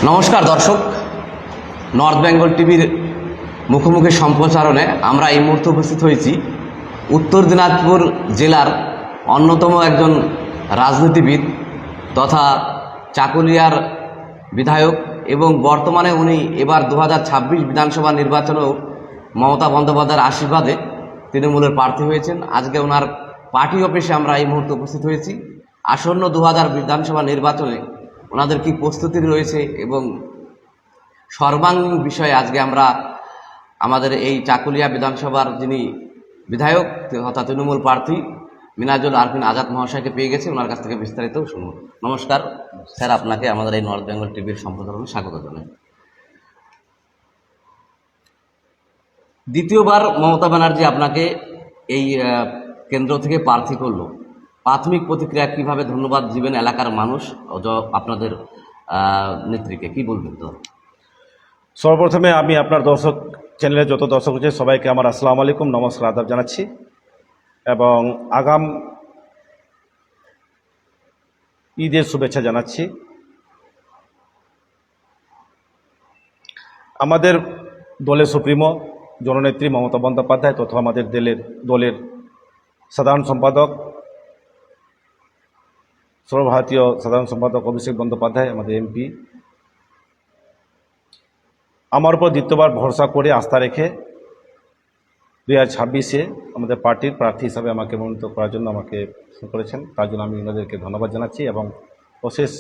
নমস্কার দর্শক, নর্থ বেঙ্গল টিভির মুখোমুখি সম্প্রচারণে আমরা এই মুহূর্তে উপস্থিত হয়েছি উত্তর দিনাজপুর জেলার অন্যতম একজন রাজনীতিবিদ তথা চাকুলিয়ার বিধায়ক এবং বর্তমানে উনি এবার 2026 বিধানসভা নির্বাচনেও মমতা বন্দ্যোপাধ্যায়ের আশীর্বাদে তৃণমূলের প্রার্থী হয়েছেন। আজকে ওনার পার্টি অফিসে আমরা এই মুহূর্তে উপস্থিত হয়েছি। আসন্ন 2000 বিধানসভা নির্বাচনে ওনাদের কি প্রস্তুতি রয়েছে এবং সর্বাঙ্গীন বিষয়ে আজকে আমরা আমাদের এই চাকুলিয়া বিধানসভার যিনি বিধায়ক তথা তৃণমূল প্রার্থী মিনাজুল আরফিন আজাদ মহাশয়কে পেয়ে গেছি। ওনার কাছ থেকে বিস্তারিত শুনব। নমস্কার স্যার, আপনাকে আমাদের এই নর্থ বেঙ্গল টিভির সম্প্রচারণে স্বাগত জানাই। দ্বিতীয়বার মমতা ব্যানার্জি আপনাকে এই কেন্দ্র থেকে প্রার্থী করলো, প্রাথমিক প্রতিক্রিয়া কীভাবে ধন্যবাদ দিবেন এলাকার মানুষ আপনাদের নেত্রীকে, কি বলবেন? তো সর্বপ্রথমে আমি আপনার দর্শক চ্যানেলের যত দর্শক আছে সবাইকে আমার আসসালামু আলাইকুম, নমস্কার, আদাব জানাচ্ছি এবং আগাম ঈদের শুভেচ্ছা জানাচ্ছি। আমাদের দলের সুপ্রিমো জননেত্রী মমতা বন্দ্যোপাধ্যায় তথা আমাদের দলের সাধারণ সম্পাদক সর্বভারতীয় সাধারণ সম্পাদক অভিষেক বন্দ্যোপাধ্যায় আমাদের এমপি আমার উপর দ্বিতীয়বার ভরসা করে আস্থা রেখে 2026-এ আমাদের পার্টির প্রার্থী হিসাবে আমাকে মনোনীত করার জন্য আমাকে করেছেন। তার জন্য আমি ওনাদেরকে ধন্যবাদ জানাচ্ছি এবং অশেষ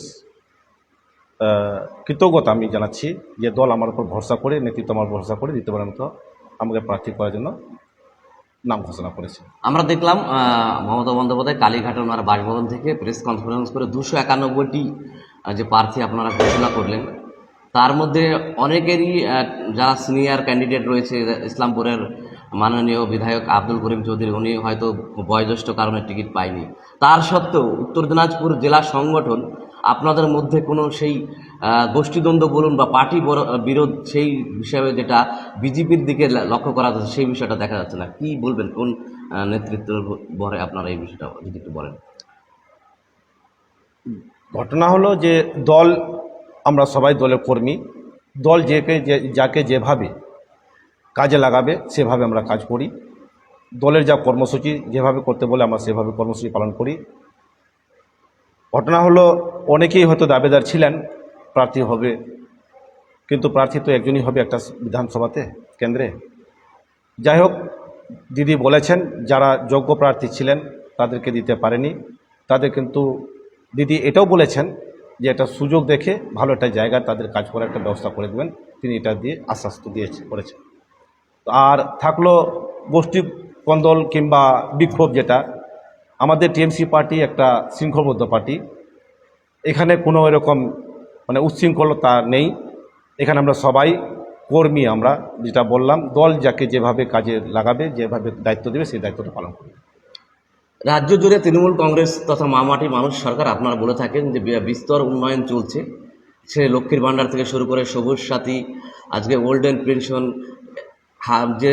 কৃতজ্ঞতা আমি জানাচ্ছি যে দল আমার উপর ভরসা করে, নেতৃত্ব আমার ভরসা করে দ্বিতীয়বারের মতো আমাকে প্রার্থী করার জন্য নাম ঘোষণা করেছে। আমরা দেখলাম মমতা বন্দ্যোপাধ্যায় কালীঘাটে ওনার বাসভবন থেকে প্রেস কনফারেন্স করে 291টি যে প্রার্থী আপনারা ঘোষণা করলেন, তার মধ্যে অনেকেরই যারা সিনিয়র ক্যান্ডিডেট রয়েছে, ইসলামপুরের মাননীয় বিধায়ক আব্দুল করিম চৌধুরী, উনি হয়তো বয়োজ্যেষ্ঠ কারণে টিকিট পায়নি। তার সত্ত্বেও উত্তর দিনাজপুর জেলা সংগঠন আপনাদের মধ্যে কোনো সেই গোষ্ঠীদ্বন্দ্ব বলুন বা পার্টি বিরোধ সেই বিষয়ে যেটা বিজেপির দিকে লক্ষ্য করা যাচ্ছে সেই বিষয়টা দেখা যাচ্ছে না, কি বলবেন? কোন নেতৃত্ব বরে আপনারা এই বিষয়টা যদি একটু বলেন। ঘটনা হলো যে দল, আমরা সবাই দলের কর্মী, দল যাকে যেভাবে কাজে লাগাবে সেভাবে আমরা কাজ করি। দলের যা কর্মসূচি যেভাবে করতে বলে আমরা সেভাবে কর্মসূচি পালন করি। ঘটনা হলো অনেকেই হয়তো দাবিদার ছিলেন প্রার্থী হবে, কিন্তু প্রার্থী তো একজনই হবে একটা বিধানসভাতে কেন্দ্রে। যাই হোক, দিদি বলেছেন যারা যোগ্য প্রার্থী ছিলেন তাদেরকে দিতে পারেনি, তাদের কিন্তু দিদি এটাও বলেছেন যে একটা সুযোগ দেখে ভালো একটা জায়গায় তাদের কাজ করার একটা ব্যবস্থা করে দেবেন, তিনি এটা দিয়ে আশ্বাস করেছেন। আর থাকলো গোষ্ঠী কন্দল কিংবা বিক্ষোভ, যেটা আমাদের টিএমসি পার্টি একটা শৃঙ্খলবদ্ধ পার্টি, এখানে কোনো এরকম উচ্ছৃঙ্খলতা নেই। এখানে আমরা সবাই কর্মী, আমরা যেটা বললাম দল যাকে যেভাবে কাজে লাগাবে, যেভাবে দায়িত্ব দেবে সেই দায়িত্বটা পালন করবে। রাজ্য জুড়ে তৃণমূল কংগ্রেস তথা মামাটি মানুষ সরকার আপনারা বলে থাকেন যে বিস্তর উন্নয়ন চলছে, সে লক্ষ্মীর ভাণ্ডার থেকে শুরু করে সবুজ সাথী, আজকে ওল্ডেন পেনশন, যে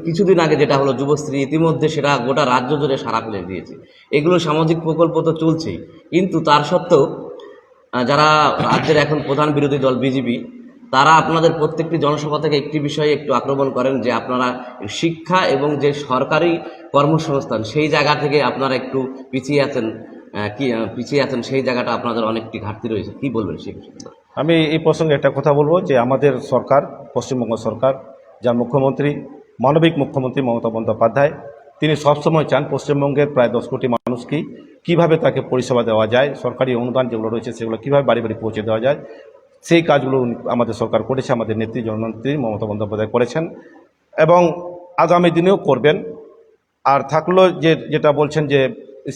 কিছুদিন আগে যেটা হলো যুবশ্রী, ইতিমধ্যে সেটা গোটা রাজ্য জুড়ে সারা ফেলে দিয়েছে। এগুলো সামাজিক প্রকল্প তো চলছেই, কিন্তু তার সত্ত্বেও যারা রাজ্যের এখন প্রধান বিরোধী দল বিজেপি, তারা আপনাদের প্রত্যেকটি জনসভা থেকে একটি বিষয়ে একটু আক্রমণ করেন যে আপনারা শিক্ষা এবং যে সরকারি কর্মসংস্থান সেই জায়গা থেকে আপনারা একটু পিছিয়ে আছেন, সেই জায়গাটা আপনাদের অনেকটি ঘাটতি রয়েছে, কি বলবেন সেই বিষয়ে? আমি এই প্রসঙ্গে একটা কথা বলবো যে আমাদের সরকার, পশ্চিমবঙ্গ সরকার, যার মুখ্যমন্ত্রী মানবিক মুখ্যমন্ত্রী মমতা বন্দ্যোপাধ্যায়, তিনি সবসময় চান পশ্চিমবঙ্গের প্রায় 10 কোটি মানুষকেই কীভাবে তাকে পরিষেবা দেওয়া যায়, সরকারি অনুদান যেগুলো রয়েছে সেগুলো কীভাবে বাড়ি বাড়ি পৌঁছে দেওয়া যায়, সেই কাজগুলো আমাদের সরকার করেছে, আমাদের নেত্রী জননেত্রী মমতা বন্দ্যোপাধ্যায় করেছেন এবং আগামী দিনেও করবেন। আর থাকলো যেটা বলছেন যে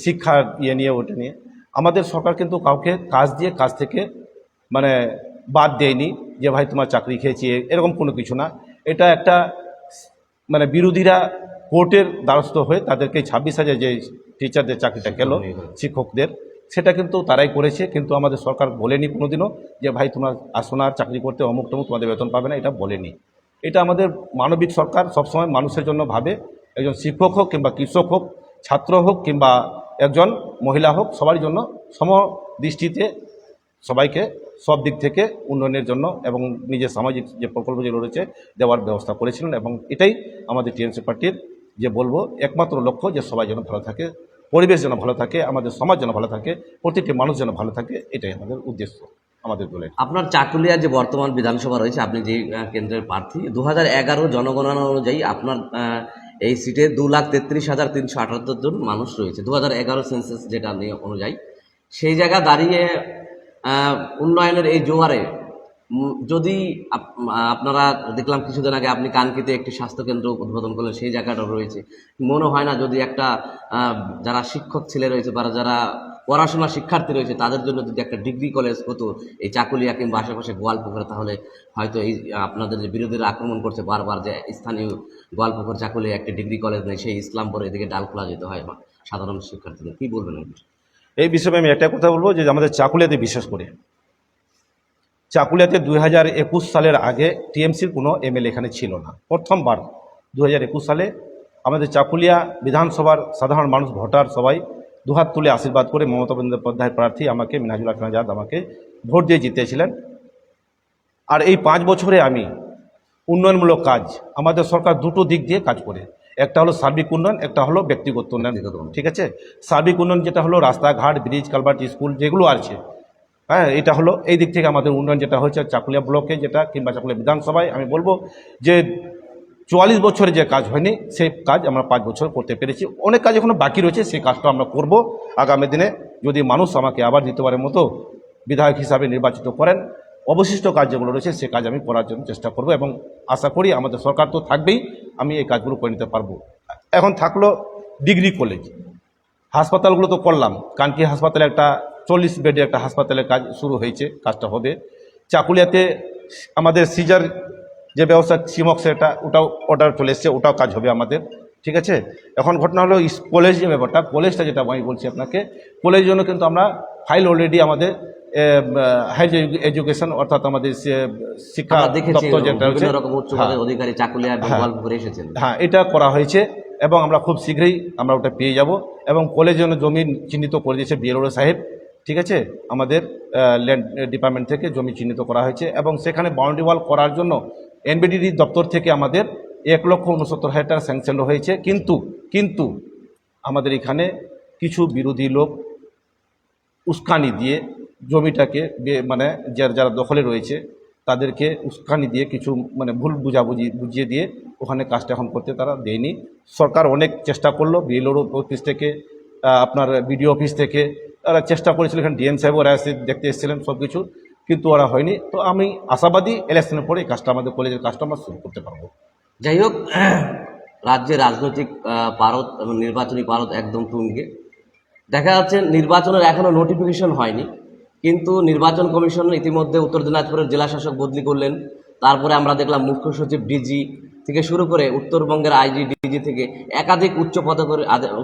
শিক্ষা নিয়ে ওটা নিয়ে, আমাদের সরকার কিন্তু কাউকে কাজ থেকে বাদ দেয়নি যে ভাই তোমার চাকরি খেয়েছি, এরকম কোনো কিছু না। এটা একটা বিরোধীরা কোর্টের দ্বারস্থ হয়ে তাদেরকে 26,000 যে টিচারদের চাকরিটা গেল শিক্ষকদের, সেটা কিন্তু তারাই করেছে, কিন্তু আমাদের সরকার বলেনি কোনোদিনও যে ভাই তোমার আসো না চাকরি করতে, অমুক টমুক তোমাদের বেতন পাবে না, এটা বলেনি। এটা আমাদের মানবিক সরকার, সবসময় মানুষের জন্য ভাবে। একজন শিক্ষক হোক কিংবা কৃষক হোক, ছাত্র হোক কিংবা একজন মহিলা হোক, সবার জন্য সমদৃষ্টিতে সবাইকে সব দিক থেকে উন্নয়নের জন্য এবং নিজের সামাজিক যে প্রকল্প যেগুলো রয়েছে দেওয়ার ব্যবস্থা করেছিলেন। এবং এটাই আমাদের টিএমসি পার্টির যে বলবো একমাত্র লক্ষ্য, যে সবাই যেন ভালো থাকে, পরিবেশ যেন ভালো থাকে, আমাদের সমাজ যেন ভালো থাকে, প্রতিটি মানুষ যেন ভালো থাকে, এটাই আমাদের উদ্দেশ্য আমাদের দলের। আপনার চাকুলিয়া যে বর্তমান বিধানসভা রয়েছে, আপনি যে কেন্দ্রের প্রার্থী, 2011 জনগণনা অনুযায়ী আপনার এই সিটে 2,33,378 জন মানুষ রয়েছে, 2011 সেন্সাস যেটা নিয়ে অনুযায়ী। সেই জায়গা দাঁড়িয়ে উন্নয়নের এই জোয়ারে যদি আপনারা দেখলাম কিছুদিন আগে আপনি কানকিতে একটি স্বাস্থ্যকেন্দ্র উদ্বোধন করলেন, সেই জায়গাটা রয়েছে, মনে হয় না যদি একটা যারা শিক্ষক ছেলে রয়েছে বা যারা পড়াশোনা শিক্ষার্থী রয়েছে তাদের জন্য যদি একটা ডিগ্রি কলেজ হতো এই চাকুলিয়া কিংবা আশেপাশে গোয়ালপুকুরে, তাহলে হয়তো এই আপনাদের যে বিরোধীরা আক্রমণ করছে বারবার যে স্থানীয় গোয়ালপুকুর চাকুলিয়া একটা ডিগ্রি কলেজ নেই, সেই ইসলামপুরে এদিকে ডাল খোলা যেতে হয় সাধারণ শিক্ষার্থীদের, কী বলবেন? এই বিষয়ে আমি একটা কথা বলবো যে আমাদের চাকুলিয়াতে বিশেষ করে চাকুলিয়াতে 2021 সালের আগে টিএমসির কোনো এমএলএ এখানে ছিল না। প্রথমবার 2021 সালে আমাদের চাকুলিয়া বিধানসভার সাধারণ মানুষ ভোটার সবাই দুহাত তুলে আশীর্বাদ করে মমতা বন্দ্যোপাধ্যায় প্রার্থী আমাকে মিনহাজুল হাসান আজাদ আমাকে ভোট দিয়ে জিতেছিলেন। আর এই 5 বছরে আমি উন্নয়নমূলক কাজ, আমাদের সরকার দুটো দিক দিয়ে কাজ করে, একটা হলো সার্বিক উন্নয়ন, একটা হলো ব্যক্তিগত উন্নয়ন। ঠিক আছে, সার্বিক উন্নয়ন যেটা হলো রাস্তাঘাট, ব্রিজ, কালভার্ট, স্কুল যেগুলো আছে, হ্যাঁ, এটা হলো এই দিক থেকে আমাদের উন্নয়ন যেটা হচ্ছে চাকুলিয়া ব্লকে যেটা কিংবা চাকুলিয়া বিধানসভায় আমি বলবো যে 44 বছরে যে কাজ হয়নি সেই কাজ আমরা 5 বছর করতে পেরেছি। অনেক কাজ এখনো বাকি রয়েছে, সেই কাজটা আমরা করব আগামী দিনে। যদি মানুষ আমাকে আবার দ্বিতীয়বারের মতো বিধায়ক হিসাবে নির্বাচিত করেন, অবশিষ্ট কাজ যেগুলো রয়েছে সে কাজ আমি করার জন্য চেষ্টা করব এবং আশা করি আমাদের সরকার তো থাকবেই, আমি এই কাজগুলো করে নিতে পারবো। এখন থাকলো ডিগ্রি কলেজ, হাসপাতালগুলো তো করলাম। কানকি হাসপাতালে একটা 40 বেডের একটা হাসপাতালের কাজ শুরু হয়েছে, কাজটা হবে। চাকুলিয়াতে আমাদের সিজার যে ব্যবস্থা সিমক সেটা ওটাও অর্ডার চলে এসছে, ওটাও কাজ হবে আমাদের। ঠিক আছে, এখন ঘটনা হলো কলেজ যে ব্যাপারটা, কলেজটা যেটা আমি বলছি আপনাকে, কলেজের জন্য কিন্তু আমরা ফাইল অলরেডি আমাদের হায়ার এডুকেশন অর্থাৎ আমাদের শিক্ষা দপ্তর যেটা রয়েছে, অধিকারী চাকুলিয়া গোয়ালপুরে এসেছেন, হ্যাঁ, এটা করা হয়েছে এবং আমরা খুব শীঘ্রই আমরা ওটা পেয়ে যাব। এবং কলেজের জন্য জমি চিহ্নিত করে দিয়েছে বিএলও সাহেব। ঠিক আছে, আমাদের ল্যান্ড ডিপার্টমেন্ট থেকে জমি চিহ্নিত করা হয়েছে এবং সেখানে বাউন্ডারি ওয়াল করার জন্য এনবিডিডি দপ্তর থেকে আমাদের 1,69,000 টাকা স্যাংশন হয়েছে। কিন্তু আমাদের এখানে কিছু বিরোধী লোক উস্কানি দিয়ে জমিটাকে মানে যারা দখলে রয়েছে তাদেরকে উস্কানি দিয়ে কিছু মানে ভুল বুঝিয়ে দিয়ে ওখানে কাজটা এখন করতে তারা দেয়নি। সরকার অনেক চেষ্টা করলো, বিএলওর অফিস থেকে আপনার বিডিও অফিস থেকে তারা চেষ্টা করেছিল, এখানে ডিএম সাহেব ওরা এসে দেখতে এসেছিলেন সব কিছু, কিন্তু ওরা হয়নি। তো আমি আশাবাদী ইলেকশনের পরে এই কাজটা আমাদের কলেজের কাজটা আমরা শুরু করতে পারবো। যাই হোক, রাজ্যে রাজনৈতিক পারদ এবং নির্বাচনী পারদ একদম তুঙ্গে। দেখা যাচ্ছে নির্বাচনের এখনও নোটিফিকেশন হয়নি, কিন্তু নির্বাচন কমিশন ইতিমধ্যে উত্তর দিনাজপুরের জেলা শাসক বদলি করলেন। তারপরে আমরা দেখলাম মুখ্য সচিব ডিজি থেকে শুরু করে উত্তরবঙ্গের আইজি ডিজি থেকে একাধিক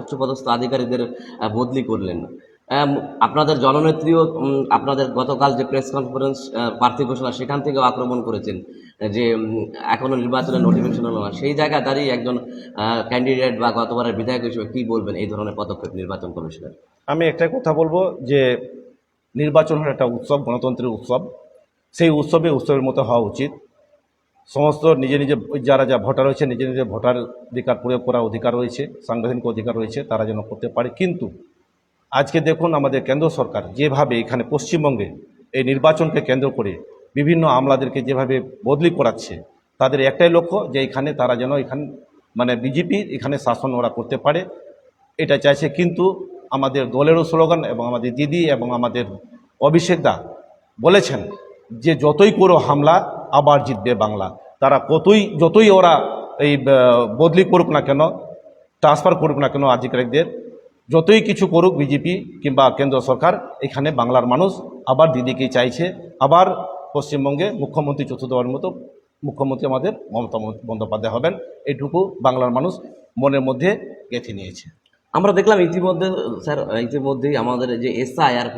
উচ্চপদস্থ আধিকারিকদের বদলি করলেন। আপনাদের জননেত্রীও আপনাদের গতকাল যে প্রেস কনফারেন্স প্রার্থী ঘোষণা সেখান থেকেও আক্রমণ করেছেন যে এখনও নির্বাচনের নোটিফিকেশন হলো না। সেই জায়গায় দাঁড়িয়ে একজন ক্যান্ডিডেট বা গতবারের বিধায়ক হিসেবে কী বলবেন এই ধরনের পদক্ষেপ নির্বাচন কমিশনের? আমি একটা কথা বলবো যে নির্বাচন হলো একটা উৎসব, গণতন্ত্রের উৎসব। সেই উৎসবের মতো হওয়া উচিত। সমস্ত নিজে যারা ভোটার রয়েছে নিজের ভোটার অধিকার প্রয়োগ করার অধিকার রয়েছে, সাংবিধানিক অধিকার রয়েছে, তারা যেন করতে পারে। কিন্তু আজকে দেখুন আমাদের কেন্দ্র সরকার যেভাবে এখানে পশ্চিমবঙ্গে এই নির্বাচনকে কেন্দ্র করে বিভিন্ন আমলাদেরকে যেভাবে বদলি করাচ্ছে, তাদের একটাই লক্ষ্য যে এখানে তারা যেন মানে বিজেপি এখানে শাসন ওরা করতে পারে, এটা চাইছে। কিন্তু আমাদের দলেরও স্লোগান এবং আমাদের দিদি এবং আমাদের অভিষেক দা বলেছেন যে যতই করো হামলা আবার জিতবে বাংলা। তারা যতই ওরা এই বদলি করুক না কেন, ট্রান্সফার করুক না কেন আধিকারিকদের, যতই কিছু করুক বিজেপি কিংবা কেন্দ্র সরকার, এখানে বাংলার মানুষ আবার দিদিকেই চাইছে। আবার পশ্চিমবঙ্গে মুখ্যমন্ত্রী চতুর্থবারের মতো মুখ্যমন্ত্রী আমাদের মমতা বন্দ্যোপাধ্যায় হবেন, এইটুকু বাংলার মানুষ মনের মধ্যে গেঁথে নিয়েছে। আমরা দেখলাম ইতিমধ্যেই আমাদের যে এসআইআর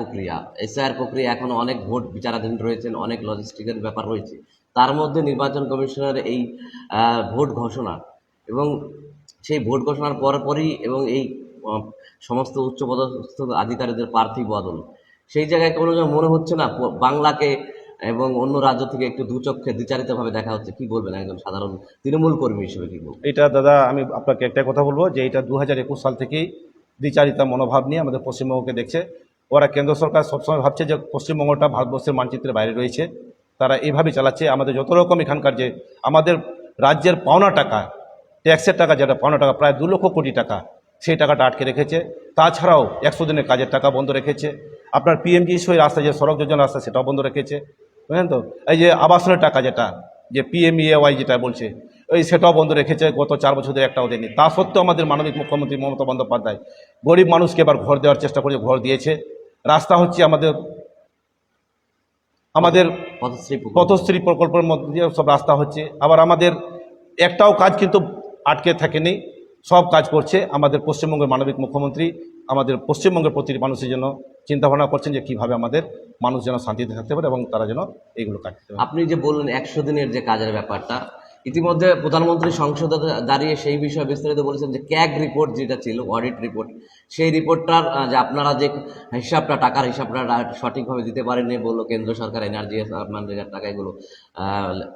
প্রক্রিয়া এখনও অনেক ভোট বিচারাধীন রয়েছেন, অনেক লজিস্টিকের ব্যাপার রয়েছে। তার মধ্যে নির্বাচন কমিশনের এই ভোট ঘোষণা এবং সেই ভোট ঘোষণার পরপরই এবং এই সমস্ত উচ্চপদস্থ আধিকারিকদের প্রার্থী বদল, সেই জায়গায় কোনো মনে হচ্ছে না বাংলাকে এবং অন্য রাজ্য থেকে একটু দুচক্ষে দ্বিচারিতভাবে দেখা হচ্ছে? কি বলবেন একজন সাধারণ তৃণমূল কর্মী হিসেবে, কি বলবেন? এটা দাদা আমি আপনাকে একটা কথা বলবো যে এটা 2021 সাল থেকেই দ্বিচারিতা মনোভাব নিয়ে আমাদের পশ্চিমবঙ্গকে দেখছে। ওরা কেন্দ্র সরকার সবসময় ভাবছে যে পশ্চিমবঙ্গটা ভারতবর্ষের মানচিত্রের বাইরে রয়েছে, তারা এইভাবেই চালাচ্ছে। আমাদের যত রকম এখানকার যে আমাদের রাজ্যের পাওনা টাকা, ট্যাক্সের টাকা, যেটা পাওনা টাকা প্রায় 2 লক্ষ কোটি টাকা, সেই টাকাটা আটকে রেখেছে। তাছাড়াও 100 দিনের কাজের টাকা বন্ধ রেখেছে। আপনার পিএমজিএসওয়াই রাস্তা, যে সড়ক যোজনা রাস্তা, সেটাও বন্ধ রেখেছে, বুঝলেন তো। এই যে আবাসনের টাকা, যেটা যে পিএমইএওয়াই যেটা বলছে, সেটাও বন্ধ রেখেছে। গত 4 বছর ধরে একটাও দেয়নি। তা সত্ত্বেও আমাদের মাননীয় মুখ্যমন্ত্রী মমতা বন্দ্যোপাধ্যায় গরিব মানুষকে এবার ঘর দেওয়ার চেষ্টা করে, ঘর দিয়েছে। রাস্তা হচ্ছে আমাদের আমাদের পথশ্রী প্রকল্পের মধ্যে দিয়ে সব রাস্তা হচ্ছে। আবার আমাদের একটাও কাজ কিন্তু আটকে থাকেনি, সব কাজ করছে আমাদের পশ্চিমবঙ্গের মানবিক মুখ্যমন্ত্রী। আমাদের পশ্চিমবঙ্গের প্রতিটি মানুষের জন্য চিন্তাভাবনা করছেন যে কীভাবে আমাদের মানুষ যেন শান্তিতে থাকতে পারে এবং তারা যেন এইগুলো কাজ করতে পারে। আপনি যে বললেন 100 দিনের যে কাজের ব্যাপারটা, ইতিমধ্যে প্রধানমন্ত্রী সংসদে দাঁড়িয়ে সেই বিষয়ে বিস্তারিত বলেছেন যে ক্যাগ রিপোর্ট যেটা ছিল, অডিট রিপোর্ট, সেই রিপোর্টটার যে আপনারা যে হিসাবটা, টাকার হিসাবটা সঠিকভাবে দিতে পারেননি বললো কেন্দ্র সরকার, এনার্জি আপনাদের টাকা এগুলো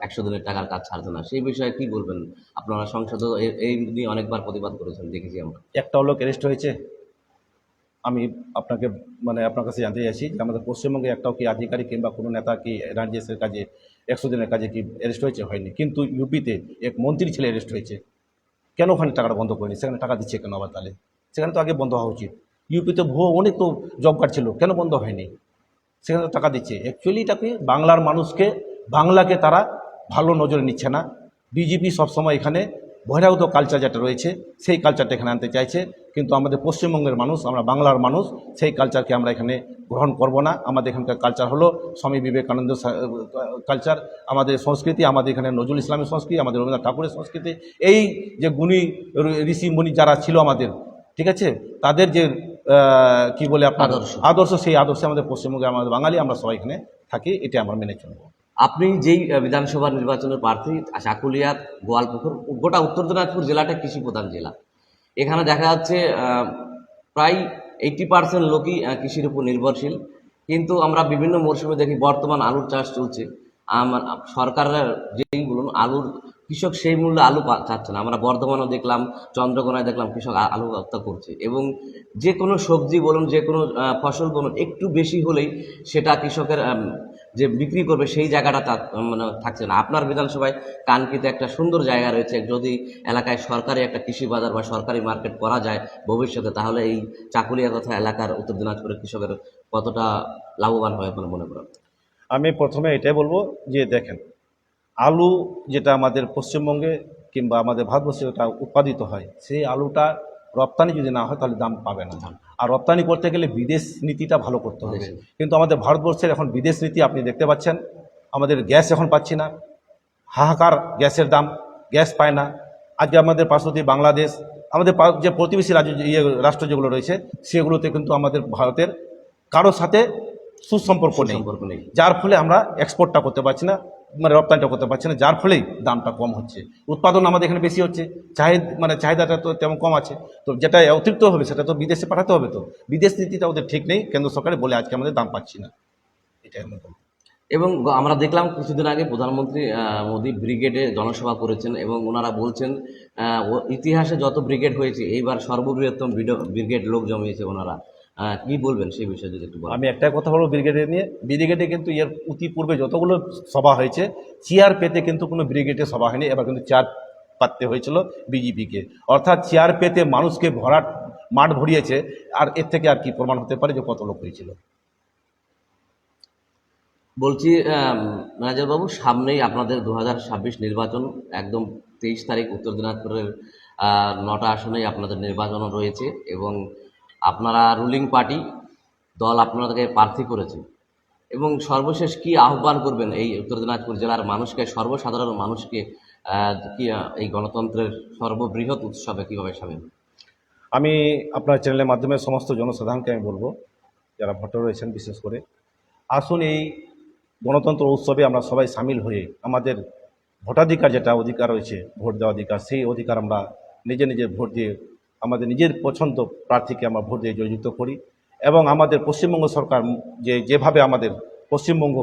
100 দিনের টাকার কাজ ছাড়ছে না। সেই বিষয়ে কি বলবেন? আপনারা সংসদে এই নিয়ে অনেকবার প্রতিবাদ করেছেন, দেখেছি আমরা। একটাও লোক অ্যারেস্ট হয়েছে? আমি আপনাকে আপনার কাছে জানতে চাইছি যে আমাদের পশ্চিমবঙ্গে একটাও কি আধিকারিক কিংবা কোনো নেতা কি এনআরজিএসের কাজে 100 দিনের কাজে কি অ্যারেস্ট হয়েছে? হয়নি। কিন্তু ইউপিতে এক মন্ত্রী ছেলে অ্যারেস্ট হয়েছে। কেন ওখানে টাকাটা বন্ধ করেনি? সেখানে টাকা দিচ্ছে কেন আবার? তাহলে সেখানে তো আগে বন্ধ হওয়া উচিত। ইউপিতে ভুয়ো অনেক তো জব কার্ড ছিল, কেন বন্ধ হয়নি? সেখানে তো টাকা দিচ্ছে। অ্যাকচুয়ালি এটাকে বাংলার মানুষকে, বাংলাকে তারা ভালো নজরে নিচ্ছে না। বিজেপি সবসময় এখানে বহিরাগত কালচার যেটা রয়েছে সেই কালচারটা এখানে আনতে চাইছে, কিন্তু আমাদের পশ্চিমবঙ্গের মানুষ, আমরা বাংলার মানুষ, সেই কালচারকে আমরা এখানে গ্রহণ করব না। আমাদের এখানকার কালচার হলো স্বামী বিবেকানন্দ কালচার, আমাদের সংস্কৃতি, আমাদের এখানে নজরুল ইসলামের সংস্কৃতি, আমাদের রবীন্দ্রনাথ ঠাকুরের সংস্কৃতি। এই যে গুণী ঋষি মুনি যারা ছিল আমাদের, ঠিক আছে, তাদের যে কি বলে আপনার আদর্শ, সেই আদর্শে আমাদের পশ্চিমবঙ্গে আমাদের বাঙালি আমরা সবাই এখানে থাকি, এটা আমরা মেনে চলব। আপনি যেই বিধানসভা নির্বাচনের প্রার্থী, চাকুলিয়া, গোয়ালপুকুর, গোটা উত্তর দিনাজপুর জেলাটা কৃষি প্রধান জেলা। এখানে দেখা যাচ্ছে প্রায় 80% লোকই কৃষির উপর নির্ভরশীল। কিন্তু আমরা বিভিন্ন মরশুমে দেখি বর্তমান আলুর চাষ চলছে, আমার সরকারের যেই বলুন আলুর কৃষক সেই মূল্যে আলু চাচ্ছে না। আমরা বর্ধমানেও দেখলাম, চন্দ্রকোনায় দেখলাম কৃষক আলু হত্যা করছে। এবং যে কোনো সবজি বলুন, যে কোনো ফসল বলুন, একটু বেশি হলেই সেটা কৃষকের যে বিক্রি করবে সেই জায়গাটা থাকছে না। আপনার বিধানসভায় কানকিতে একটা সুন্দর জায়গা রয়েছে, যদি এলাকায় সরকারি একটা কৃষি বাজার বা সরকারি মার্কেট করা যায় ভবিষ্যতে, তাহলে এই চাকুলিয়া তথা এলাকার উত্তর দিনাজপুরের কৃষকের কতটা লাভবান হয় বলে মনে করেন? আমি প্রথমে এটাই বলবো যে দেখেন, আলু যেটা আমাদের পশ্চিমবঙ্গে কিংবা আমাদের ভারতবর্ষে যেটা উৎপাদিত হয়, সেই আলুটা রপ্তানি যদি না হয় তাহলে দাম পাবে না। আর রপ্তানি করতে গেলে বিদেশ নীতিটা ভালো করতে হবে। কিন্তু আমাদের ভারতবর্ষের এখন বিদেশ নীতি আপনি দেখতে পাচ্ছেন। আমাদের গ্যাস এখন পাচ্ছি না, হাহাকার গ্যাসের দাম, গ্যাস পায় না। আজকে আমাদের পার্শ্ববর্তী বাংলাদেশ, আমাদের যে প্রতিবেশী রাষ্ট্র যেগুলো রয়েছে, সেগুলোতে কিন্তু আমাদের ভারতের কারোর সাথে সুসম্পর্ক নেই, যার ফলে আমরা এক্সপোর্টটা করতে পারছি না, রপ্তানিটা করতে পারছি না, যার ফলেই দামটা কম হচ্ছে। উৎপাদন আমাদের এখানে বেশি হচ্ছে, চাহিদাটা তো তেমন কম আছে। তো যেটা অতিরিক্ত হবে সেটা তো বিদেশে পাঠাতে হবে। তো বিদেশ নীতিটা ওদের ঠিক নেই, কেন্দ্র সরকারে বলে আজকে আমাদের দাম পাচ্ছি না, এটাই আমি বলবো। এবং আমরা দেখলাম কিছুদিন আগে প্রধানমন্ত্রী মোদী ব্রিগেডে জনসভা করেছেন এবং ওনারা বলছেন ইতিহাসে যত ব্রিগেড হয়েছে এইবার সর্ববৃহত্তম ব্রিগেড লোক জমিয়েছে ওনারা। কি বলবেন সেই বিষয়ে যদি একটু বলেন? আমি একটাই কথা বলবো ব্রিগেডে নিয়ে। ব্রিগেডে কিন্তু এর পূর্বে যতগুলো সভা হয়েছে, চেয়ার পেতে কিন্তু কোনো ব্রিগেডে সভা হয়নি। এবার কিন্তু চেয়ার পাততে হয়েছিল বিজেপিকে, অর্থাৎ চেয়ার পেতে মানুষকে ভরাট মাঠ ভরিয়েছে। আর এর থেকে আর কি প্রমাণ হতে পারে যে কত লোক হয়েছিল? বলছি ম্যানেজারবাবু, সামনেই আপনাদের 2026 নির্বাচন, একদম 23 তারিখ উত্তর দিনাজপুরের 9টা আসনেই আপনাদের নির্বাচন রয়েছে এবং আপনারা রুলিং পার্টি দল আপনাদেরকে প্রার্থী করেছে। এবং সর্বশেষ কি আহ্বান করবেন এই উত্তর দিনাজপুর জেলার মানুষকে, সর্বসাধারণ মানুষকে, কি এই গণতন্ত্রের সর্ববৃহৎ উৎসবে কীভাবে সামিল? আমি আপনার চ্যানেলের মাধ্যমে সমস্ত জনসাধারণকে আমি বলবো, যারা ভোটার রয়েছেন বিশেষ করে, আসুন এই গণতন্ত্র উৎসবে আমরা সবাই সামিল হয়ে আমাদের ভোটাধিকার, যেটা অধিকার রয়েছে ভোট দেওয়ার অধিকার, সেই অধিকার আমরা নিজের ভোট দিয়ে আমাদের নিজের পছন্দ প্রার্থীকে আমরা ভোট দিয়ে জয়যুক্ত করি। এবং আমাদের পশ্চিমবঙ্গ সরকার যেভাবে আমাদের পশ্চিমবঙ্গ